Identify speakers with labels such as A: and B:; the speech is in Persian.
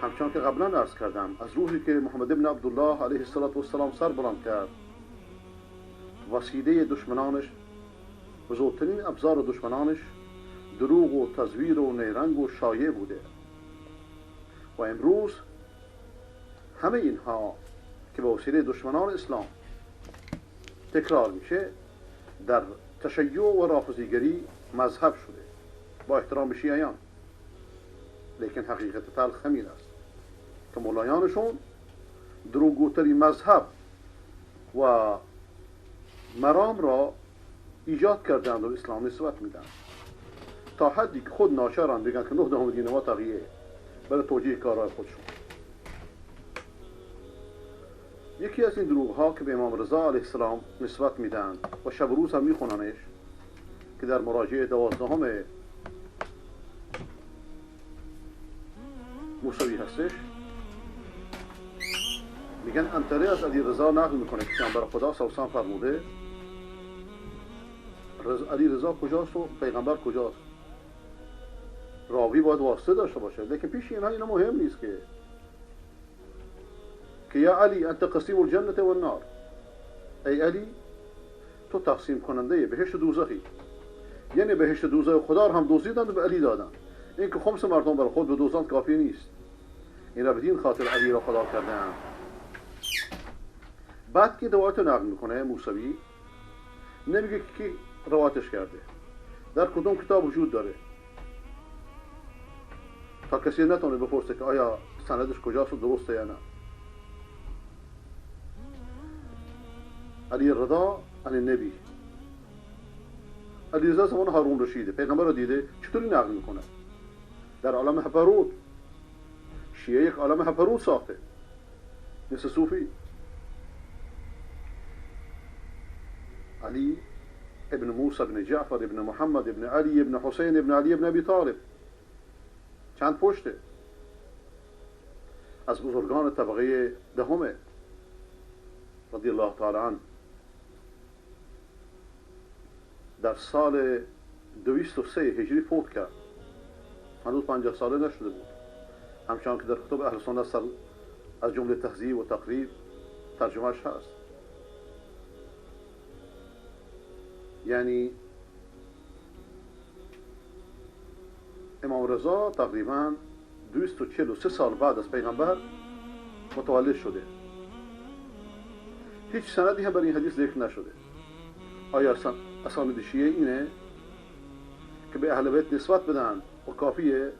A: همچنان که قبلا عرض کردم از روزی که محمد ابن عبدالله علیه السلام سر بلند کرد، وسیله دشمنانش، بزرگترین ابزار دشمنانش دروغ و تزویر و نیرنگ و شایعه بوده و امروز همه اینها که به وسیله دشمنان اسلام تکرار میشه در تشیع و رافضیگری مذهب شده، با احترام شیعیان. لیکن حقیقت تلخ همین است که مولایانشون دروغگوترین مذهب و مرام را ایجاد کردند و اسلام نسبت میدن، تا حدی که خود ناچارن بگن که 9 دهم دین ما تغییه برای توجیه کارهای خودشون. یکی از این دروغ ها که به امام رضا علیه السلام نسبت میدن و شب و روز هم میخوننش، که در مراجعه 12 موسوی هستش، میگن انطره از علی رضا نقل میکنه که پیامبر خدا صلی الله علیه و سلم فرموده علی رضا کجاست و پیغمبر کجاست. راوی باید واسطه داشته باشه، لیکن پیش اینا مهم نیست که یا علی انت قسیم الجنة و النار، ای علی تو تقسیم کننده بهشت و دوزخی. یعنی بهشت و دوزخ خدا رو هم دزدیدند و به علی دادن. این که خمس مردم برای خود به دوزند کافی نیست، این را بدین خاطر علی را خدا کردن. بعد که روایت نقل میکنه موسوی، نمیگه که کی روایتش کرده، در کدوم کتاب وجود داره، تا کسی نتونه بپرسه که آیا سندش کجاست و درسته یا نه. علی رضا علی نبی، علی رضا زمان هارون رشیده، پیغمبر رو دیده، چطوری نقل میکنه؟ در عالم هپرود. شیعه یک عالم هپرود ساخته، مثل صوفی. علی ابن موسی ابن جعفر ابن محمد ابن علی ابن حسین ابن علی ابن ابی طالب، چند پشته، از بزرگان طبقه دهمه رضی الله تعالی عنه. در سال 203 هجری فوت کرد، هنوز 50 ساله نشده بود. همچنان که در کتب اهل سنت از جمله تهذیب و تقریب ترجمهش هست. یعنی امام رضا تقریبا 243 سال بعد از پیغمبر متولد شده. هیچ سندی هم برای این حدیث ذکر نشده. آیا اسانید شیعه اینه که به اهل بیت نسبت بدن و کافیه؟